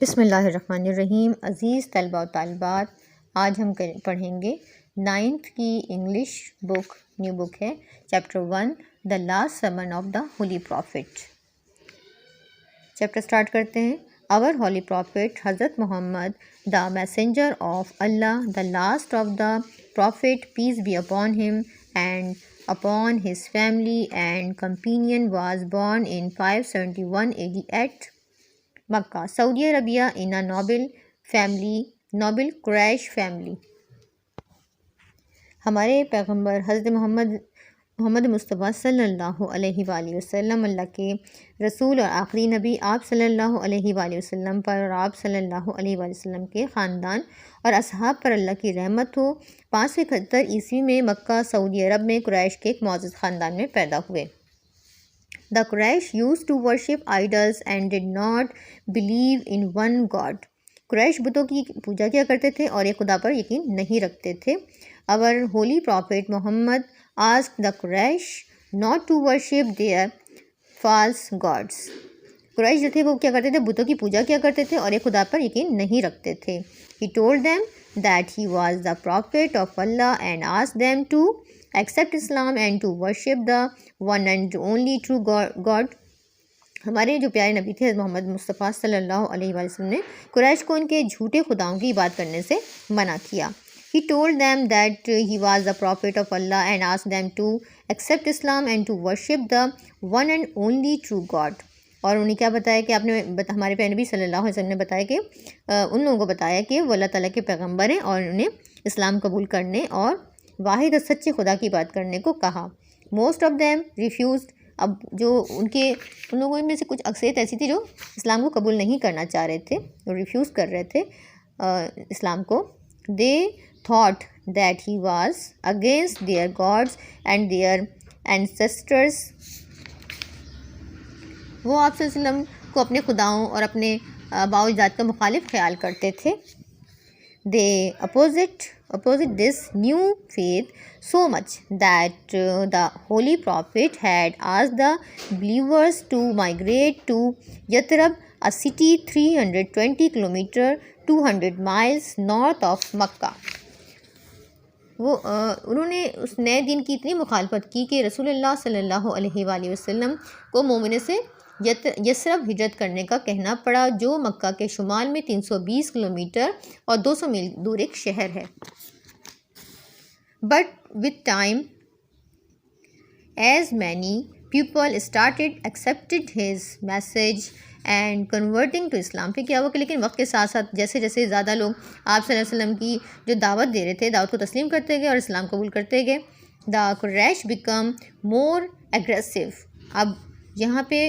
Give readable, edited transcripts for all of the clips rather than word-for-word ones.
بسم اللہ الرحمن الرحیم۔ عزیز طلبہ و طالبات، آج ہم پڑھیں گے 9th کی انگلش بک، نیو بک ہے، chapter 1 the last sermon of the holy prophet. Chapter start کرتے ہیں۔ اور ہولی پروفٹ حضرت Muhammad the messenger of Allah, the last of the prophet, peace be upon him and upon his family and companion, was born in 571 AD at Mecca, Saudi Arabia, in a noble Quraysh family. ہمارے پیغمبر حضرت محمد مصطفیٰ صلی اللہ علیہ وآلہ وسلم اللہ کے رسول اور آخری نبی، آپ صلی اللہ علیہ وآلہ وسلم پر اور آپ صلی اللہ علیہ وآلہ وسلم کے خاندان اور اصحاب پر اللہ کی رحمت ہو۔ 571 عیسوی میں مکہ سعودی عرب میں قریش کے ایک معزز خاندان میں پیدا ہوئے۔ The Quraysh used to worship idols and did not believe in one God. قریش بتوں کی پوجا کیا کرتے تھے اور ایک خدا پر یقین نہیں رکھتے تھے۔ Our holy prophet Muhammad asked the Quraysh not to worship their false gods. قریش جو تھے وہ کیا کرتے تھے؟ بتوں کی پوجا کیا کرتے تھے اور ایک خدا پر یقین نہیں رکھتے تھے۔ He told them that he was the prophet of Allah and asked them to accept Islam and to worship the one and only true God. ہمارے جو پیارے نبی تھے محمد مصطفیٰ صلی اللہ علیہ وآلہ وسلم نے قریش کو ان کے جھوٹے خداؤں کی عبادت کرنے سے منع کیا۔ He told them that he was the prophet of Allah and asked them to accept Islam and to worship the one and only true God. اور انہیں کیا بتایا کہ آپ نے ہمارے پیارے نبی صلی اللہ علیہ وسلم نے بتایا کہ ان لوگوں کو بتایا کہ وہ اللہ تعالیٰ کے پیغمبر ہیں اور انہیں اسلام قبول کرنے اور واحد اور سچے خدا کی بات کرنے کو کہا۔ موسٹ آف دیم ریفیوزڈ، اب جو ان لوگوں میں سے کچھ اکثریت ایسی تھی جو اسلام کو قبول نہیں کرنا چاہ رہے تھے، وہ ریفیوز کر رہے تھے اسلام کو۔ They thought that he was against their gods and their ancestors, وہ آپ صلی اللہ علیہ وسلم کو اپنے خداؤں اور اپنے آباء و اجداد کا مخالف خیال کرتے تھے۔ دے opposite this new faith so much that the holy prophet had asked the believers to migrate to Yathrib, a city 320 kilometers 200 miles north of Makkah. انہوں نے اس نئے دین کی اتنی مخالفت کی کہ رسول اللہ صلی اللہ علیہ وآلہ وسلم کو مومنہ سے یثرب ہجرت کرنے کا کہنا پڑا، جو مکہ کے شمال میں 320 کلومیٹر اور 200 میل دور ایک شہر ہے۔ But with time, as many people started accepting his message and converting to Islam، پھر کیا ہوا کہ لیکن وقت کے ساتھ ساتھ جیسے جیسے زیادہ لوگ آپ صلی اللہ علیہ وسلم کی جو دعوت دے رہے تھے، دعوت کو تسلیم کرتے گئے اور اسلام قبول کرتے گئے، the Quraysh become more aggressive. اب یہاں پہ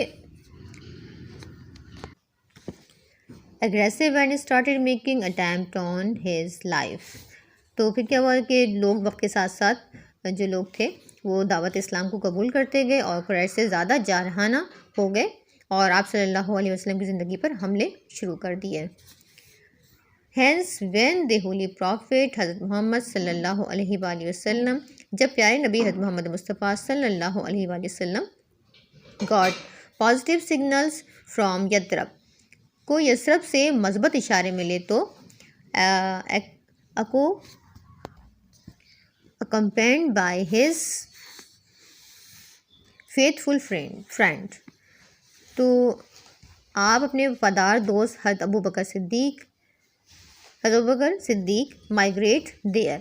aggressive and started making attempt on his life. تو پھر کیا ہوا کہ لوگ وقت کے ساتھ ساتھ جو لوگ تھے وہ دعوت اسلام کو قبول کرتے گئے اور قریش سے زیادہ جارحانہ ہو گئے اور آپ صلی اللہ علیہ وسلم کی زندگی پر حملے شروع کر دیے۔ Hence when the holy prophet حضرت محمد صلی اللہ علیہ وآلہ وسلم، جب پیارے نبی حضرت محمد مصطفیٰ صلی اللہ علیہ وآلہ وسلم got positive signals from Yathrib, کو یثرب سے مثبت اشارے ملے تو accompanied by his faithful friend، تو آپ اپنے وفادار دوست حضرت ابو بکر صدیق migrate there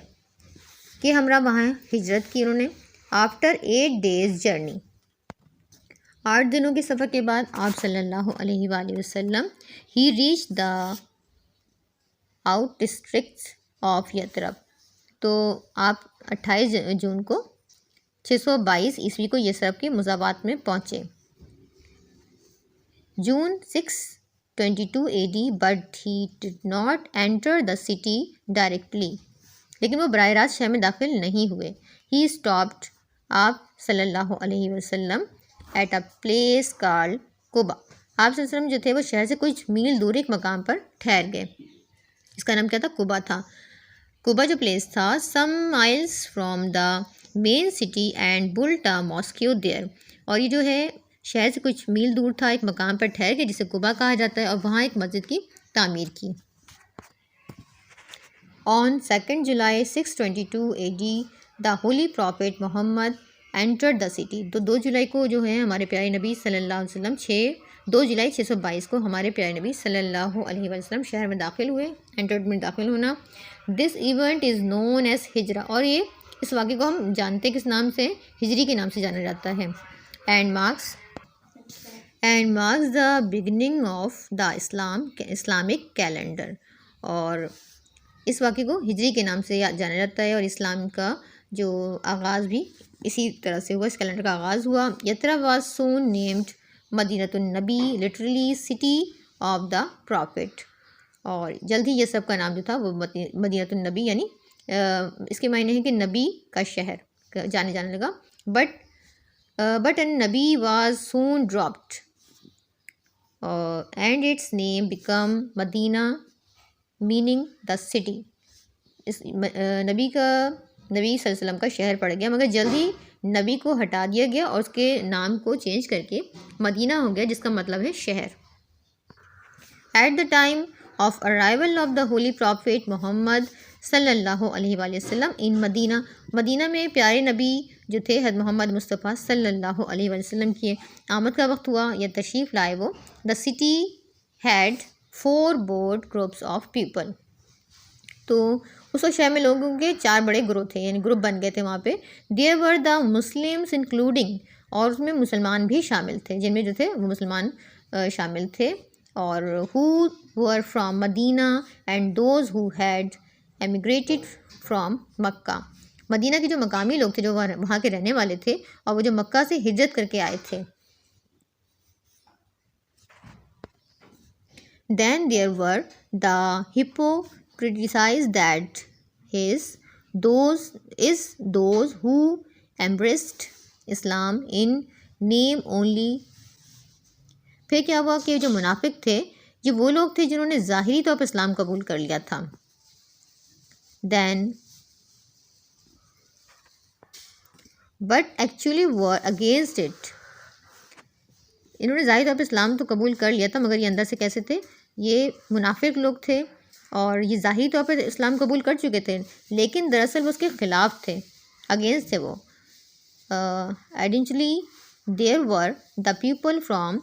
کے ہمراہ وہاں ہجرت کی انہوں نے۔ after 8 days journey، 8 دنوں کے سفر کے بعد آپ صلی اللہ علیہ وآلہ وسلم he reached the out districts of Yathrib, تو آپ 28 جون کو 622 عیسوی کو یثرب کے مضافات میں پہنچے۔ June 622 AD but he did not enter the city directly، لیکن وہ براہ راست شہر میں داخل نہیں ہوئے۔ He stopped، آپ صلی اللہ علیہ وسلم at a place called قبا، آپ صلی اللہ علیہ وسلم جو تھے وہ شہر سے کچھ میل دور ایک مقام پر ٹھہر گئے، اس کا نام کیا تھا؟ قبا تھا۔ قبا جو پلیس تھا some miles from the main city and built a mosque there، اور یہ جو ہے شہر سے کچھ میل دور تھا، ایک مقام پر ٹھہر کے جسے قبا کہا جاتا ہے، اور وہاں ایک مسجد کی تعمیر کی۔ On 2nd July 622 AD, the Holy Prophet Muhammad entered the city. تو 2 جولائی کو جو ہے ہمارے پیارے نبی صلی اللہ علیہ وسلم 2 جولائی 622 کو ہمارے پیارے نبی صلی اللہ علیہ وسلم شہر میں داخل ہوئے. انٹرڈ میں داخل ہونا. This event is known as ہجرہ، اور یہ اس واقعے کو ہم جانتے ہیں کس نام سے؟ ہجری کے نام سے جانا جاتا ہے. And marks the beginning of the Islamic calendar, اور اس واقعے کو ہجری کے نام سے جانا جاتا ہے، اور اسلام کا جو آغاز بھی اسی طرح سے ہوا، اس کیلنڈر کا آغاز ہوا. یترا was soan named مدینۃ un-Nabi, literally city of the prophet, اور جلد ہی یہ سب کا نام جو تھا وہ مدینۃ النبی، یعنی اس کے معنی ہے کہ نبی کا شہر جانے لگا. بٹ النبی was soon dropped and its name became Medina meaning the city. اس نبی صلی اللہ علیہ وسلم کا شہر پڑ گیا، مگر جلدی نبی کو ہٹا دیا گیا اور اس کے نام کو چینج کر کے مدینہ ہو گیا، جس کا مطلب ہے شہر. At the time of arrival of the holy prophet Muhammad صلی اللہ علیہ وآلہ وسلم ان مدینہ میں پیارے نبی جو تھے حضرت محمد مصطفیٰ صلی اللہ علیہ وآلہ وسلم کی آمد کا وقت ہوا یا تشریف لائے وہ. The city had 4 broad groups of people. تو اس وقت شہر میں لوگوں کے 4 بڑے گروہ تھے، یعنی گروپ بن گئے تھے وہاں پہ. There were the Muslims including, اور اس میں مسلمان بھی شامل تھے، جن میں جو تھے وہ مسلمان شامل تھے. اور who were from Medina and those who had emigrated from مکہ. مدینہ کے جو مقامی لوگ تھے جو وہاں کے رہنے والے تھے، اور وہ جو مکہ سے ہجرت کر کے آئے تھے. Then there were the hypocrites that those who embraced Islam in name only. پھر کیا ہوا کہ جو منافق تھے یہ وہ لوگ تھے جنہوں نے ظاہری طور پر اسلام قبول کر لیا تھا. Then but actually were against it. انہوں نے ظاہری طور پر اسلام تو قبول کر لیا تھا، مگر یہ اندر سے کیسے تھے؟ یہ منافق لوگ تھے، اور یہ ظاہری طور پر اسلام قبول کر چکے تھے، لیکن دراصل وہ اس کے خلاف تھے، اگینسٹ تھے وہ. Additionally there were the people from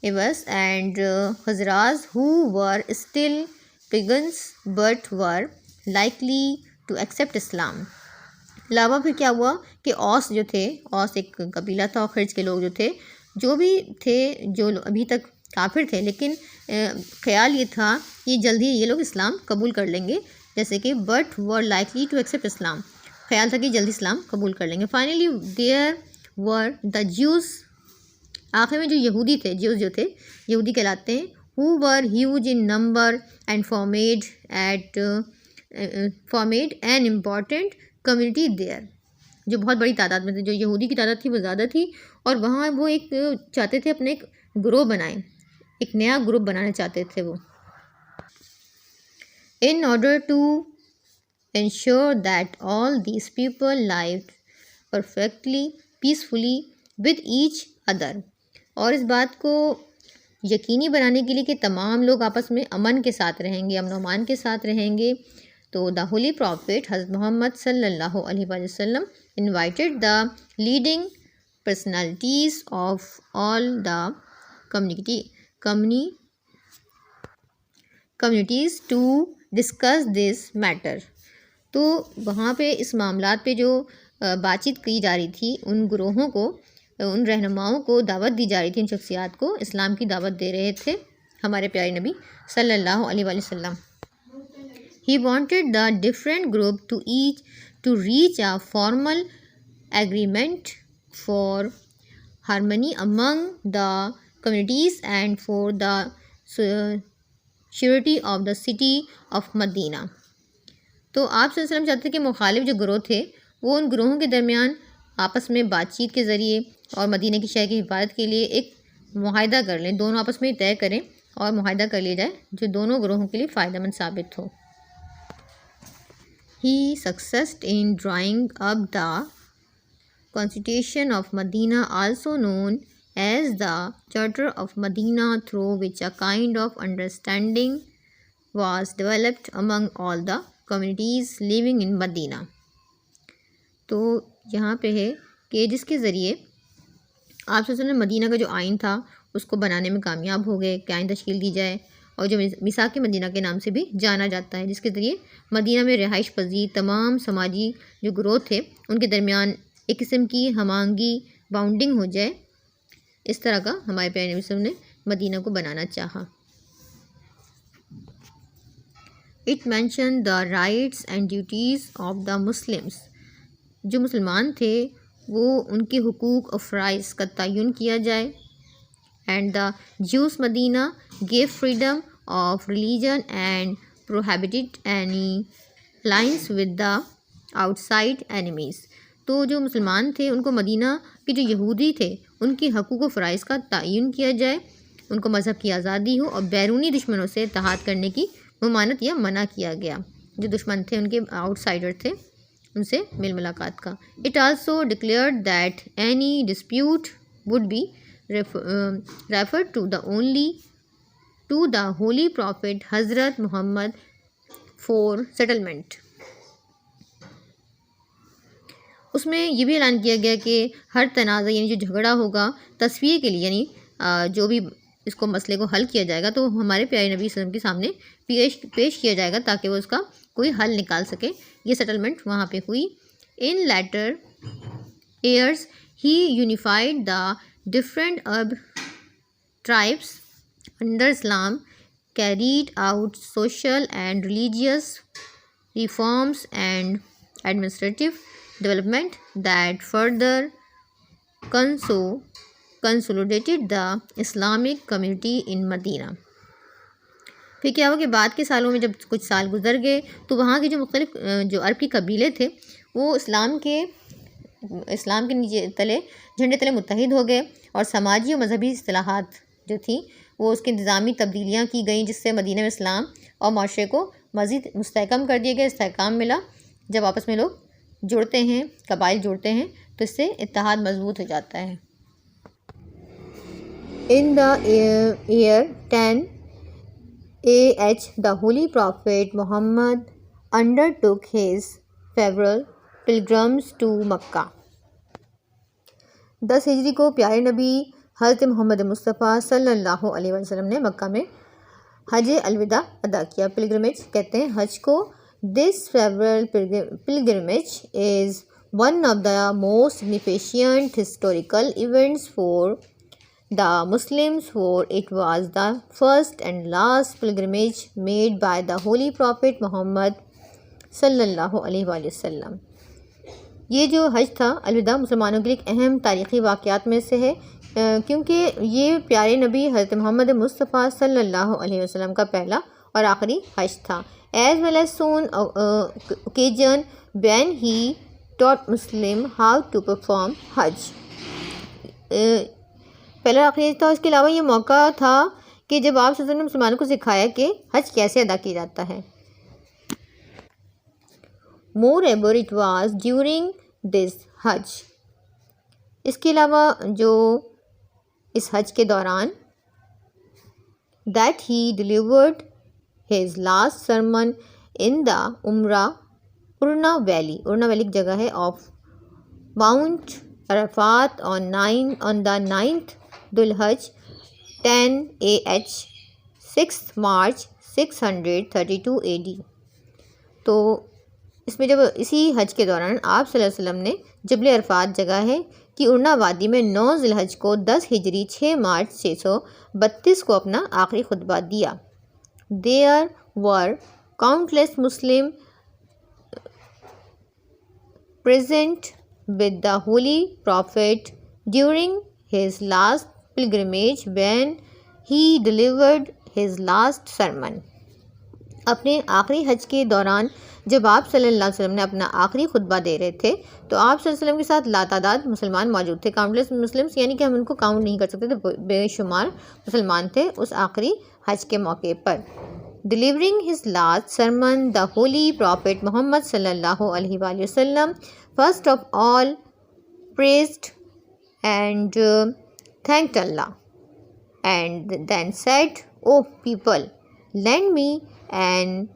Aws and Khazraj who were still pagans but were likely to accept Islam. علاوہ پھر کیا ہوا کہ اوس جو تھے، اوس ایک قبیلہ تھا، اور خرج کے لوگ جو تھے، جو بھی تھے جو ابھی تک کافر تھے، لیکن خیال یہ تھا کہ جلدی یہ لوگ اسلام قبول کر لیں گے، جیسے کہ but were likely to accept Islam, خیال تھا کہ جلدی اسلام قبول کر لیں گے. Finally there were the Jews, آخر میں جو یہودی تھے، جیوز جو تھے یہودی کہلاتے ہیں. Who were huge in number and formed an important community there. جو بہت بڑی تعداد میں تھے، جو یہودی کی تعداد تھی وہ زیادہ تھی، اور وہاں وہ ایک چاہتے تھے اپنے ایک گروہ بنائیں، ایک نیا گروپ بنانا چاہتے تھے وہ. In order to ensure that all these people lived perfectly peacefully with each other. اور اس بات کو یقینی بنانے کے لیے کہ تمام لوگ آپس میں امن کے ساتھ رہیں گے، امن و امان کے ساتھ رہیں گے، تو دا ہولی پرافٹ حضرت محمد صلی اللہ علیہ وآلہ وسلم invited the leading personalities of all the communities to discuss this matter. تو وہاں پہ اس معاملات پہ جو بات چیت کی جا رہی تھی، ان گروہوں کو، ان رہنماؤں کو دعوت دی جا رہی تھی، ان شخصیات کو اسلام کی دعوت دے رہے تھے ہمارے پیارے نبی صلی اللہ علیہ وآلہ وسلم. He wanted the different group to reach a formal agreement for harmony among the communities and for the surety of the city of Medina. تو آپ صلی اللہ علیہ وسلم چاہتے کہ مخالف جو گروہ تھے وہ ان گروہوں کے درمیان آپس میں بات چیت کے ذریعے اور مدینہ کی شہر کی حفاظت کے لیے ایک معاہدہ کر لیں، دونوں آپس میں طے کریں اور معاہدہ کر لیا جائے جو دونوں گروہوں کے لیے فائدہ مند ثابت ہو. He succeeded in drawing up the Constitution of Medina, also known as the Charter of Medina, through which a kind of understanding was developed among all the communities living in Medina. تو یہاں پہ ہے کہ جس کے ذریعے آپ صلی اللہ علیہ وسلم مدینہ کا جو آئین تھا اس کو بنانے میں کامیاب ہو گئے کہ آئین تشکیل دی جائے، اور جو میثاق مدینہ کے نام سے بھی جانا جاتا ہے، جس کے ذریعے مدینہ میں رہائش پذیر تمام سماجی جو گروہ تھے ان کے درمیان ایک قسم کی ہم آہنگی باؤنڈنگ ہو جائے۔ اس طرح کا ہمارے پیارے نبی صلی اللہ علیہ وسلم نے مدینہ کو بنانا چاہا۔ It mention the rights and duties of the Muslims, جو مسلمان تھے وہ ان کے حقوق اور فرائض کا تعین کیا جائے۔ And the Jews Medina gave freedom of religion and prohibited any alliance with the outside enemies, تو جو مسلمان تھے ان کو مدینہ کے جو یہودی تھے ان کے حقوق و فرائض کا تعین کیا جائے، ان کو مذہب کی آزادی ہو، اور بیرونی دشمنوں سے اتحاد کرنے کی ممانعت یا منع کیا گیا۔ جو دشمن تھے ان کے آؤٹ سائڈر تھے ان سے میل ملاقات کا۔ It also declared that any dispute would be referred to the holy prophet حضرت محمد فور سیٹلمنٹ۔ اس میں یہ بھی اعلان کیا گیا کہ ہر تنازع یعنی جو جھگڑا ہوگا تصفیے کے لیے، یعنی جو بھی اس کو مسئلے کو حل کیا جائے گا تو ہمارے پیارے نبی صلی اللہ علیہ وسلم کے سامنے پیش کیا جائے گا تاکہ وہ اس کا کوئی حل نکال سکے۔ یہ سیٹلمنٹ وہاں پہ ہوئی۔ In later years he unified the different Arab tribes under Islam, carried out social and religious reforms and administrative development that further consolidated the Islamic community in Medina۔ پھر کیا ہوا کہ بعد کے سالوں میں جب کچھ سال گزر گئے تو وہاں کے جو مختلف جو عرب کے قبیلے تھے وہ اسلام کے نیچے تلے جھنڈے تلے متحد ہو گئے، اور سماجی اور مذہبی اصطلاحات جو تھیں وہ اس کے انتظامی تبدیلیاں کی گئیں، جس سے مدینہ میں اسلام اور معاشرے کو مزید مستحکم کر دیا گیا، استحکام ملا۔ جب آپس میں لوگ جڑتے ہیں، قبائل جڑتے ہیں تو اس سے اتحاد مضبوط ہو جاتا ہے۔ ان دا year 10 AH the holy prophet Muhammad undertook his several pilgrims to Makkah۔ 10 ہجری کو پیارے نبی حضرت محمد مصطفیٰ صلی اللہ علیہ وسلم نے مکہ میں حج الوداع ادا کیا۔ پلگرمیج کہتے ہیں حج کو۔ This several pilgrimage is one of the most significant historical events for the Muslims, for it was the first and last pilgrimage made by the Holy Prophet Muhammad صلی اللہ علیہ وآلہ وسلم۔ یہ جو حج تھا الوداع مسلمانوں کے لیے ایک اہم تاریخی واقعات میں سے ہے، کیونکہ یہ پیارے نبی حضرت محمد مصطفیٰ صلی اللہ علیہ وسلم کا پہلا اور آخری حج تھا، as well as soon occasion when he taught Muslim how to perform Hajj۔ پہلا آخری حج تھا، اس کے علاوہ یہ موقع تھا کہ جب آپ صلی اللہ علیہ وسلم نے مسلمانوں کو سکھایا کہ حج کیسے ادا کیا جاتا ہے۔ Moreover it was during this Hajj، اس کے علاوہ جو اس حج کے دوران that he delivered his last sermon in the Urna Valley ایک جگہ ہے of Mount Arafat on the 9th Dhul Hajj 10 AH 6th March 632 AD۔ تو اس میں جب اسی حج کے دوران آپ صلی اللہ علیہ وسلم نے جبل عرفات جگہ ہے کہ ارنا وادی میں 9 ذی الحج کو 10 ہجری 6 مارچ 632 کو اپنا آخری خطبہ دیا۔ There were countless Muslims present with the Holy Prophet during his last pilgrimage when he delivered his last sermon۔ اپنے آخری حج کے دوران جب آپ صلی اللہ علیہ وسلم نے اپنا آخری خطبہ دے رہے تھے تو آپ صلی اللہ علیہ وسلم کے ساتھ لاتعداد مسلمان موجود تھے، کاؤنٹلیس مسلمس، یعنی کہ ہم ان کو کاؤنٹ نہیں کر سکتے تھے، بے شمار مسلمان تھے اس آخری حج کے موقع پر۔ Delivering his last sermon, the Holy Prophet Muhammad صلی اللہ علیہ وآلہ وسلم first of all praised and thanked Allah, and then said, "O people, lend me and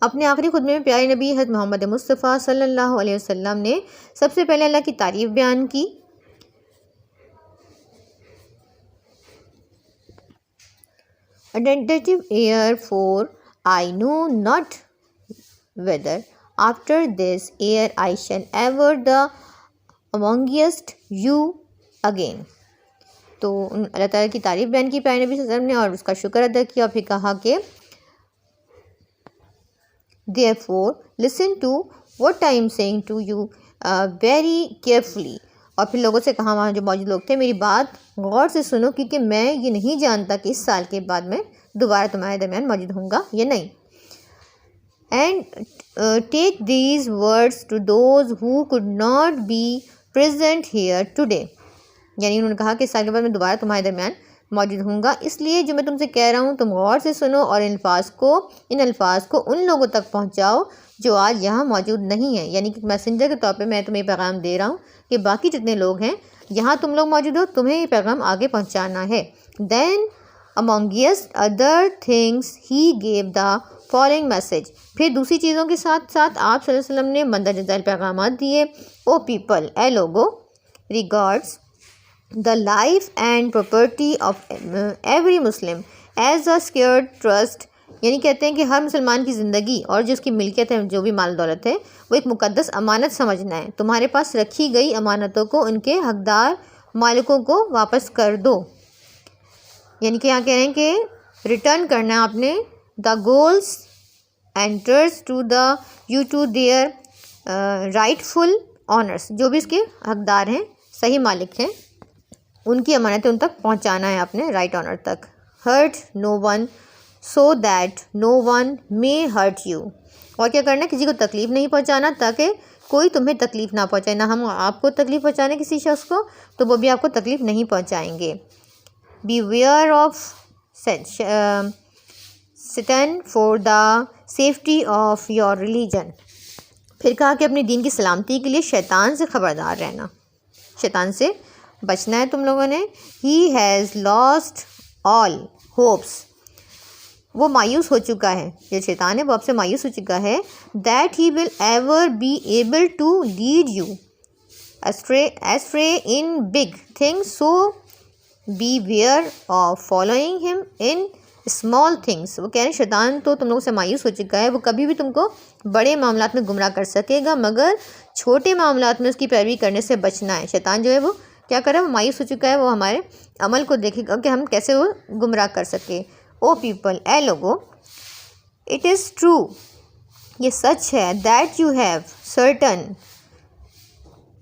اپنے آخری خطبے میں پیارے نبی حضرت محمد مصطفیٰ صلی اللہ علیہ وسلم نے سب سے پہلے اللہ کی تعریف بیان کی. Attentive ear, for I know not whether after this year I shall ever the amongst you again. تو اللہ تعالیٰ کی تعریف بیان کی پیارے نبی صلی اللہ علیہ وسلم نے اور اس کا شکر ادا کیا. پھر کہا کہ therefore listen to what I am saying to you very carefully. اور پھر لوگوں سے کہا, وہاں جو موجود لوگ تھے, میری بات غور سے سنو کیونکہ میں یہ نہیں جانتا کہ اس سال کے بعد میں دوبارہ تمہارے درمیان موجود ہوں گا یا نہیں. And take these words to those who could not be present here today. یعنی انہوں نے کہا کہ اس سال کے بعد میں دوبارہ تمہارے درمیان موجود ہوں گا, اس لیے جو میں تم سے کہہ رہا ہوں تم غور سے سنو اور ان الفاظ کو ان لوگوں تک پہنچاؤ جو آج یہاں موجود نہیں ہیں. یعنی کہ میسنجر کے طور پہ میں تمہیں پیغام دے رہا ہوں کہ باقی جتنے لوگ ہیں یہاں تم لوگ موجود ہو, تمہیں یہ پیغام آگے پہنچانا ہے. دین amongst other things he gave the following message. پھر دوسری چیزوں کے ساتھ ساتھ آپ صلی اللہ علیہ وسلم نے مندرجہ ذیل پیغامات دیے. او پیپل, اے لوگو, regards the life and property of every Muslim as a sacred trust. یعنی کہتے ہیں کہ ہر مسلمان کی زندگی اور جو اس کی ملکیت ہے, جو بھی مال دولت ہے, وہ ایک مقدس امانت سمجھنا ہے. تمہارے پاس رکھی گئی امانتوں کو ان کے حقدار مالکوں کو واپس کر دو. یعنی کہ یہاں کہہ رہے ہیں کہ ریٹرن کرنا ہے آپ نے the goals enters to the you to their rightful owners. جو بھی اس کے حقدار ہیں, صحیح مالک ہیں, ان کی امانتیں ان تک پہنچانا ہے اپنے رائٹ آنر تک. hurt no one so that no one may hurt you. اور کیا کرنا ہے, کسی کو تکلیف نہیں پہنچانا تاکہ کوئی تمہیں تکلیف نہ پہنچائے. نہ ہم آپ کو تکلیف پہنچانے کسی شخص کو تو وہ بھی آپ کو تکلیف نہیں پہنچائیں گے. beware of Satan for the safety of your religion. پھر کہا کہ اپنے دین کی سلامتی کے لیے شیطان سے خبردار رہنا, شیطان سے بچنا ہے تم لوگوں نے. he has lost all hopes. وہ مایوس ہو چکا ہے, یہ شیطان ہے وہ آپ سے مایوس ہو چکا ہے. that he will ever be able to lead you astray in big things, so beware of following him in small things. وہ کہہ رہے ہیں شیطان تو تم لوگوں سے مایوس ہو چکا ہے, وہ کبھی بھی تم کو بڑے معاملات میں گمراہ کر سکے گا مگر چھوٹے معاملات میں اس کی پیروی کرنے سے بچنا ہے. شیطان جو ہے وہ کیا کر رہا ہے, وہ مایوس ہو چکا ہے, وہ ہمارے عمل کو دیکھے گا کہ ہم کیسے وہ گمراہ کر سکے. او پیپل, اے لوگو, اٹ از ٹرو, یہ سچ ہے, that you have certain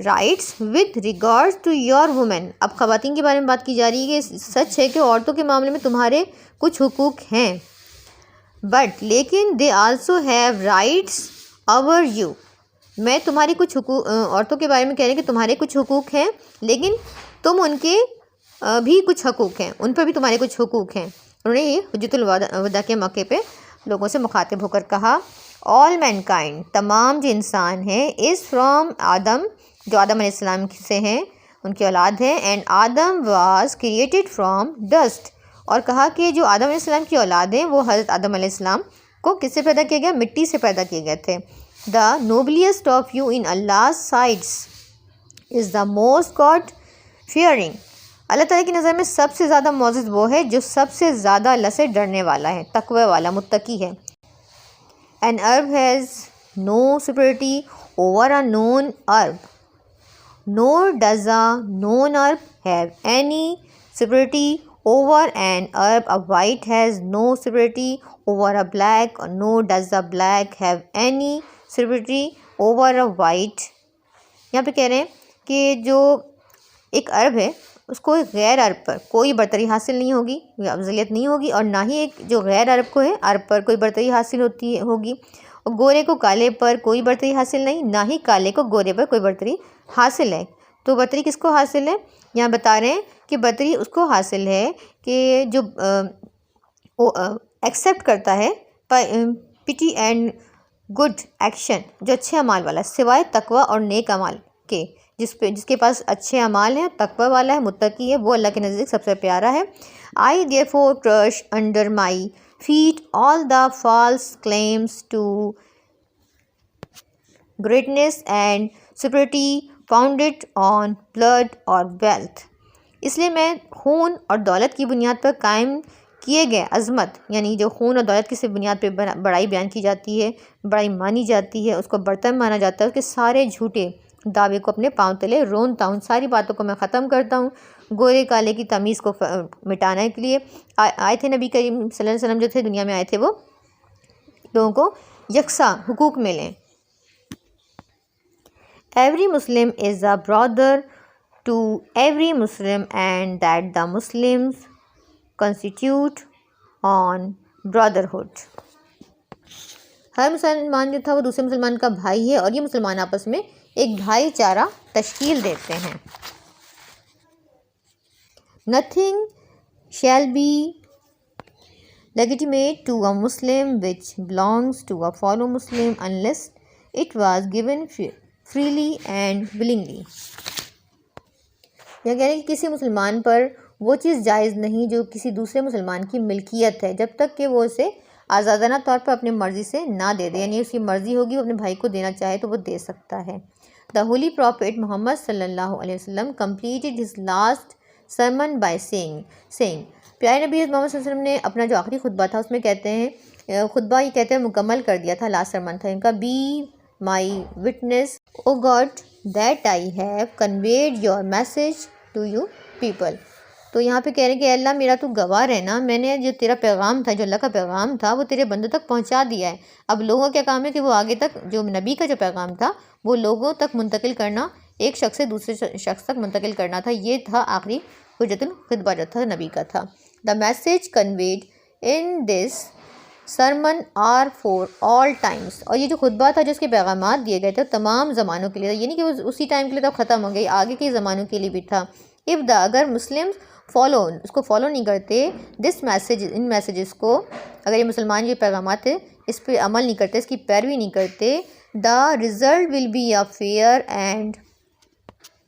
rights with regard to your women. اب خواتین کے بارے میں بات کی جا رہی ہے کہ سچ ہے کہ عورتوں کے معاملے میں تمہارے کچھ حقوق ہیں, بٹ لیکن they also have rights over you. میں تمہاری کچھ حقوق عورتوں کے بارے میں کہہ رہے ہیں کہ تمہارے کچھ حقوق ہیں لیکن تم ان کے بھی کچھ حقوق ہیں, ان پر بھی تمہارے کچھ حقوق ہیں. انہوں نے یہ حجت الوداع کے موقع پہ لوگوں سے مخاطب ہو کر کہا. آل مین کائنڈ, تمام جو انسان ہیں, از فرام آدم, جو آدم علیہ السلام سے ہیں, ان کی اولاد ہیں. And Adam was created from dust. اور کہا کہ جو آدم علیہ السلام کی اولاد ہیں وہ حضرت آدم علیہ السلام کو کس سے پیدا کیا گیا, مٹی سے پیدا کیے گئے تھے. The noblest of you in Allah's sights is the most God fearing. اللہ تعالیٰ کی نظر میں سب سے زیادہ معزز وہ ہے جو سب سے زیادہ اللہ سے ڈرنے والا ہے, تقوی والا, متقی ہے. An herb has no superiority over a known herb, nor does a known herb have any superiority over an herb. A white has no superiority over a black, nor does a black have any superiority over a white. یہاں پہ کہہ رہے ہیں کہ جو ایک عرب ہے اس کو غیر عرب پر کوئی برتری حاصل نہیں ہوگی, افضلیت نہیں ہوگی, اور نہ ہی ایک جو غیر عرب کو ہے عرب پر کوئی برتری حاصل ہوگی. اور گورے کو کالے پر کوئی برتری حاصل نہیں, نہ ہی کالے کو گورے پر کوئی برتری حاصل ہے. تو برتری کس کو حاصل ہے, یہاں بتا رہے ہیں کہ برتری اس کو حاصل ہے کہ جو ایکسیپٹ کرتا ہے پٹی اینڈ گڈ ایکشن, جو اچھے اعمال والا, سوائے تقوی اور نیک اعمال کے. جس کے پاس اچھے اعمال ہیں، تقوی والا ہے، متقی ہے، وہ اللہ کے نزدیک سب سے پیارا ہے. I therefore crush under my feet all the false claims to greatness and superiority founded on blood or wealth. اس لیے میں خون اور دولت کی بنیاد پر قائم کیے گئے عظمت، یعنی جو خون اور دولت کی بنیاد پہ بڑائی بیان کی جاتی ہے، بڑائی مانی جاتی ہے، اس کو برتر مانا جاتا ہے، اس کے سارے جھوٹے دعوے کو اپنے پاؤں تلے رونتا ہوں، ساری باتوں کو میں ختم کرتا ہوں. گورے کالے کی تمیز کو مٹانے کے لیے آئے تھے نبی کریم صلی اللہ علیہ وسلم جو تھے دنیا میں آئے تھے، وہ لوگوں کو یکساں حقوق ملیں. Every Muslim is a brother to every Muslim and that the Muslims constitute on brotherhood. ہر مسلمان جو تھا وہ دوسرے مسلمان کا بھائی ہے اور یہ مسلمان آپس میں ایک بھائی چارہ تشکیل دیتے ہیں. Nothing shall be legitimate to a Muslim which belongs to a fellow Muslim unless it was given freely and willingly. یہ کہہ رہے ہیں کہ کسی مسلمان پر وہ چیز جائز نہیں جو کسی دوسرے مسلمان کی ملکیت ہے، جب تک کہ وہ اسے آزادانہ طور پر اپنی مرضی سے نہ دے دے، یعنی اس کی مرضی ہوگی وہ اپنے بھائی کو دینا چاہے تو وہ دے سکتا ہے. The Holy Prophet Muhammad صلی اللہ علیہ وسلم completed his last sermon by saying پیارے نبی محمد صلی اللہ علیہ وسلم نے اپنا جو آخری خطبہ تھا اس میں کہتے ہیں، خطبہ یہ کہتے ہیں مکمل کر دیا تھا، لاسٹ سرمن تھا ان کا. Be my witness, O God, that I have conveyed your message to you people. تو یہاں پہ کہہ رہے ہیں کہ اے اللہ میرا تو گواہ رہنا، میں نے جو تیرا پیغام تھا، جو اللہ کا پیغام تھا، وہ تیرے بندوں تک پہنچا دیا ہے. اب لوگوں کا کیا کام ہے کہ وہ آگے تک جو نبی کا جو پیغام تھا وہ لوگوں تک منتقل کرنا، ایک شخص سے دوسرے شخص تک منتقل کرنا تھا. یہ تھا آخری حجت الخطبہ جو تھا نبی کا تھا. The message conveyed in this sermon are for all times. اور یہ جو خطبہ تھا جس کے پیغامات دیے گئے تھے تمام زمانوں کے لیے، یہ نہیں کہ وہ اسی ٹائم کے لیے تو ختم ہو گئی، آگے کے زمانوں کے لیے بھی تھا. اگر مسلم فالو اس کو فالو نہیں کرتے، دس میسیج ان میسیجز کو، اگر یہ مسلمان یہ پیغامات تھے اس پہ عمل نہیں کرتے، اس کی پیروی نہیں کرتے، the result will be a fair and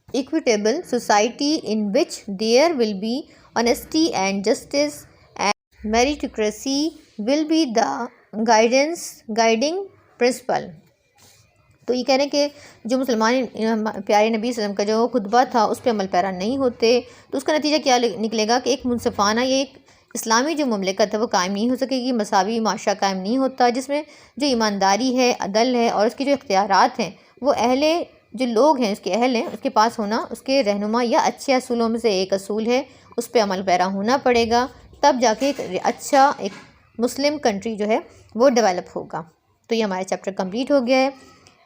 equitable society in which there will be honesty and justice and meritocracy will be the guiding principle. تو یہ کہہ رہے ہیں کہ جو مسلمان پیارے نبی صلی اللہ علیہ وسلم کا جو خطبہ تھا اس پہ عمل پیرا نہیں ہوتے تو اس کا نتیجہ کیا نکلے گا کہ ایک منصفانہ یہ ایک اسلامی جو مملکت ہے وہ قائم نہیں ہو سکے گی، مساوی معاشرہ قائم نہیں ہوتا جس میں جو ایمانداری ہے، عدل ہے اور اس کی جو اختیارات ہیں وہ جو لوگ ہیں اس کے اہل ہیں اس کے پاس ہونا، اس کے رہنما یا اچھے اصولوں میں سے ایک اصول ہے، اس پہ عمل پیرا ہونا پڑے گا، تب جا کے ایک اچھا ایک مسلم کنٹری جو ہے وہ ڈیولپ ہوگا. تو یہ ہمارا چیپٹر کمپلیٹ ہو گیا ہے.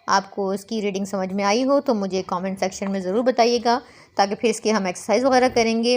آپ کو اس کی ریڈنگ سمجھ میں آئی ہو تو مجھے کامنٹ سیکشن میں ضرور بتائیے گا تاکہ پھر اس کے ہم ایکسرسائز وغیرہ کریں گے.